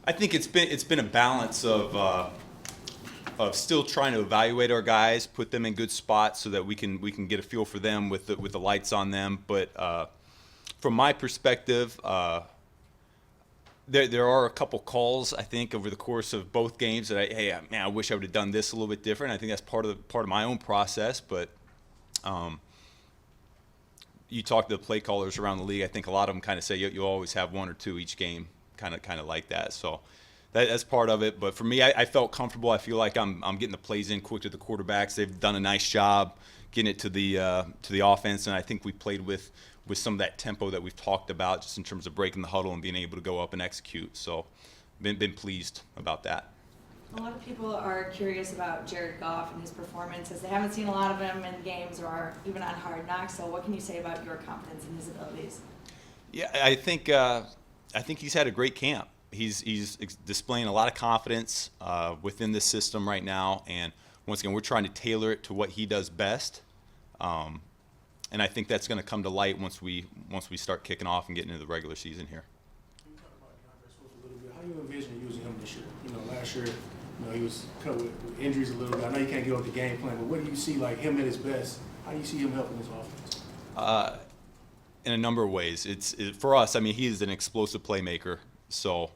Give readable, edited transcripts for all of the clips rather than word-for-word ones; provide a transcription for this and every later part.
I think it's been a balance of still trying to evaluate our guys, put them in good spots so that we can get a feel for them with the lights on them. But from my perspective, there are a couple calls I think over the course of both games that I wish I would have done this a little bit different. I think that's part of my own process. But you talk to the play callers around the league. I think a lot of them kind of say you always have one or two each game, kind of like that. So that's part of it. But for me, I felt comfortable. I feel like I'm getting the plays in quick to the quarterbacks. They've done a nice job getting it to the offense, and I think we played with some of that tempo that we've talked about, just in terms of breaking the huddle and being able to go up and execute. So been pleased about that. A lot of people are curious about Jared Goff and his performance, as they haven't seen a lot of him in games or even on Hard Knocks. So what can you say about your confidence in his abilities? Yeah, I think he's had a great camp. He's displaying a lot of confidence within this system right now, and once again, we're trying to tailor it to what he does best. And I think that's going to come to light once we start kicking off and getting into the regular season here. Can you talk about DeAndre Swift a little bit? How do you envision using him this year? Last year, he was cut with injuries a little bit. I know you can't give up the game plan, but what do you see like him at his best? How do you see him helping this offense? In a number of ways. For us, I mean, he is an explosive playmaker. So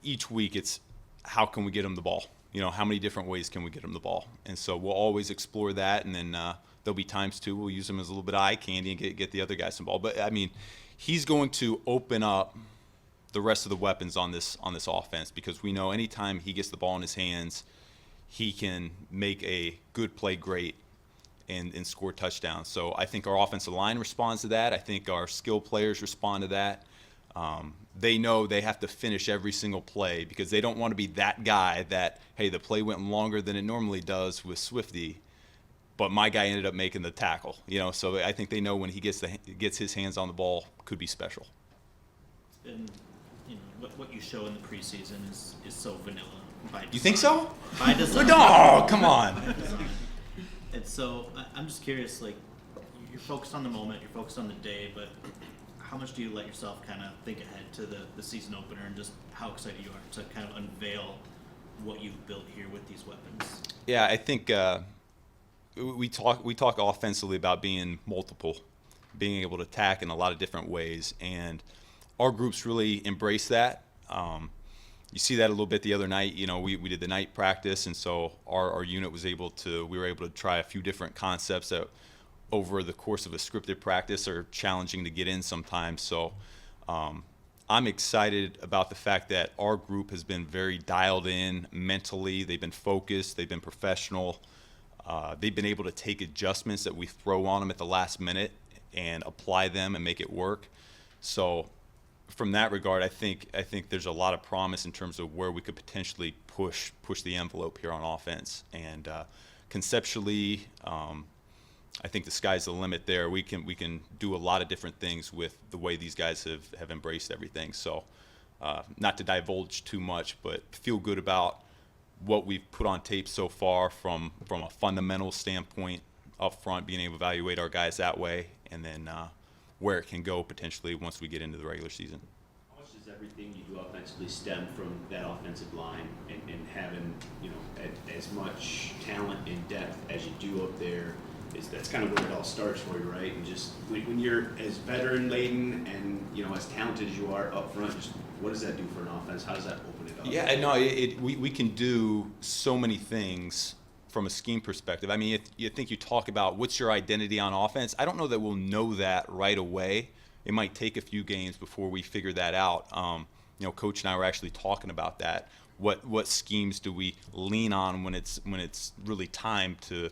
each week it's how can we get him the ball? How many different ways can we get him the ball? And so we'll always explore that, and then there'll be times too we'll use him as a little bit of eye candy and get the other guys some ball. But I mean, he's going to open up the rest of the weapons on this offense, because we know anytime he gets the ball in his hands, he can make a good play great and score touchdowns. So I think our offensive line responds to that. I think our skill players respond to that. They know they have to finish every single play, because they don't want to be that guy that, hey, the play went longer than it normally does with Swifty, but my guy ended up making the tackle. So I think they know when he gets his hands on the ball, could be special. And what you show in the preseason is so vanilla by design. You think so? By design. No, come on. And so I'm just curious, like, you're focused on the moment, you're focused on the day, but how much do you let yourself kind of think ahead to the season opener, and just how excited you are to kind of unveil what you've built here with these weapons? Yeah, I think we talk offensively about being multiple, being able to attack in a lot of different ways, and our groups really embrace that. You see that a little bit the other night. We did the night practice, and so our unit we were able to try a few different concepts that over the course of a scripted practice are challenging to get in sometimes. So I'm excited about the fact that our group has been very dialed in mentally. They've been focused, they've been professional. They've been able to take adjustments that we throw on them at the last minute and apply them and make it work. So from that regard, I think there's a lot of promise in terms of where we could potentially push the envelope here on offense. And conceptually, I think the sky's the limit there. We can do a lot of different things with the way these guys have embraced everything. So not to divulge too much, but feel good about what we've put on tape so far from a fundamental standpoint up front, being able to evaluate our guys that way, and then where it can go potentially once we get into the regular season. How much does everything you do offensively stem from that offensive line and having as much talent and depth as you do up there? That's kind of where it all starts for you, right? And just when you're as veteran laden and as talented as you are up front, just what does that do for an offense? How does that open it up? Yeah, no, we can do so many things from a scheme perspective. I mean, you think you talk about what's your identity on offense. I don't know that we'll know that right away. It might take a few games before we figure that out. Coach and I were actually talking about that. What schemes do we lean on when it's really time to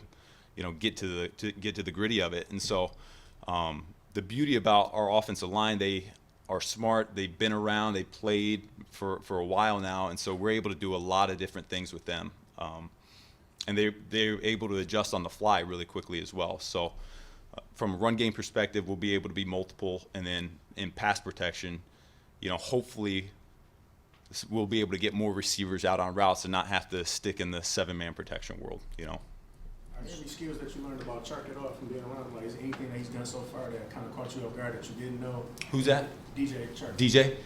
get to the gritty of it? And so the beauty about our offensive line, they are smart, they've been around, they played for a while now, and so we're able to do a lot of different things with them. And they're able to adjust on the fly really quickly as well. So from a run game perspective, we'll be able to be multiple, and then in pass protection, hopefully we'll be able to get more receivers out on routes and not have to stick in the 7-man protection world. Are there any skills that you learned about Chark at all from being around him? Like, is there anything that he's done so far that kind of caught you off guard that you didn't know? Who's that? DJ Chark. DJ?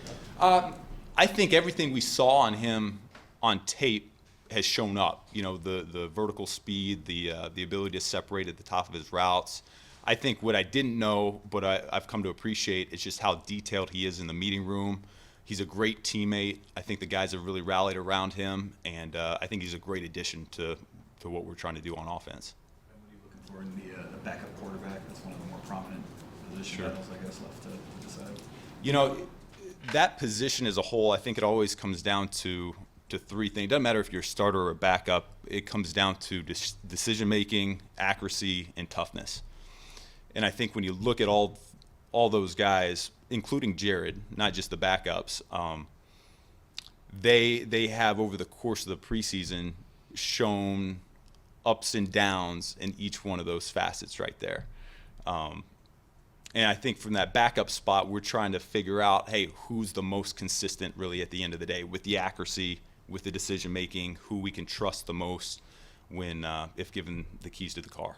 I think everything we saw on him on tape has shown up. You know, the vertical speed, the ability to separate at the top of his routes. I think what I didn't know, but I've come to appreciate, is just how detailed he is in the meeting room. He's a great teammate. I think the guys have really rallied around him, and I think he's a great addition to what we're trying to do on offense. And what are you looking for in the backup quarterback? That's one of the more prominent position Sure. battles, I guess, left to decide. You know, that position as a whole, I think it always comes down to three things. It doesn't matter if you're a starter or a backup. It comes down to decision-making, accuracy, and toughness. And I think when you look at all those guys, including Jared, not just the backups, they have over the course of the preseason shown ups and downs in each one of those facets right there. And I think from that backup spot, we're trying to figure out, hey, who's the most consistent really at the end of the day with the accuracy, with the decision making, who we can trust the most when if given the keys to the car.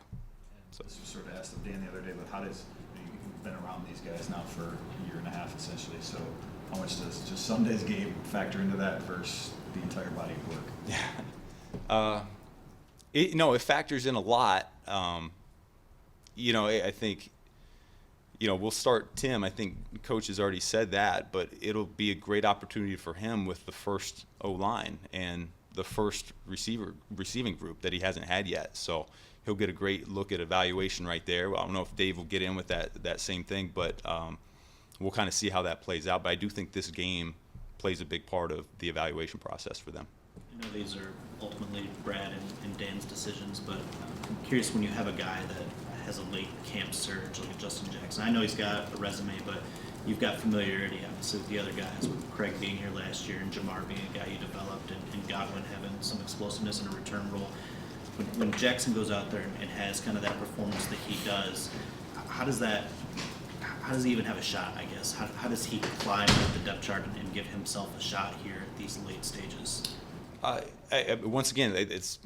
So this was sort of asked of Dan the other day, but how does, you've been around these guys now for a year and a half essentially, so how much does just Sunday's game factor into that versus the entire body of work? It factors in a lot. I think, we'll start Tim. I think Coach has already said that, but it'll be a great opportunity for him with the first O-line and the first receiving group that he hasn't had yet. So he'll get a great look at evaluation right there. I don't know if Dave will get in with that same thing, but we'll kind of see how that plays out. But I do think this game plays a big part of the evaluation process for them. I know these are ultimately Brad and Dan's decisions, but I'm curious when you have a guy that has a late camp surge like a Justin Jackson. I know he's got a resume, but you've got familiarity obviously with the other guys, with Craig being here last year and Jamar being a guy you developed, and Godwin having some explosiveness in a return role. When Jackson goes out there and has kind of that performance that he does, how does he even have a shot, I guess? How does he climb up the depth chart and give himself a shot here at these late stages? Once again,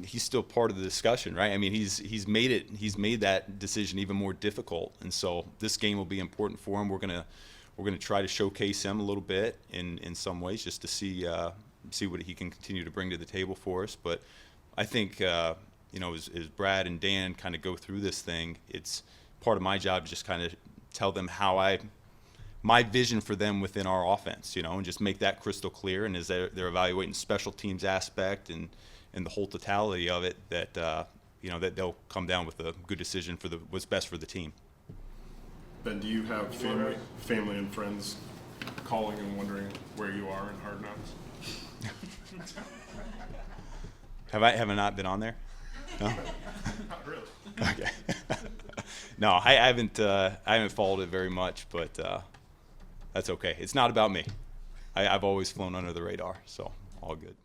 he's still part of the discussion, right? I mean, he's made that decision even more difficult, and so this game will be important for him. We're gonna try to showcase him a little bit in some ways, just to see what he can continue to bring to the table for us. But I think as Brad and Dan kind of go through this thing, it's part of my job to just kind of tell them my vision for them within our offense, and just make that crystal clear. And as they're evaluating special teams aspect and the whole totality of it, that that they'll come down with a good decision for what's best for the team. Ben, do you have family and friends calling and wondering where you are in Hard Knocks? Have I not been on there? No. Not really. Okay. No, I haven't followed it very much, but that's okay. It's not about me. I've always flown under the radar, so all good.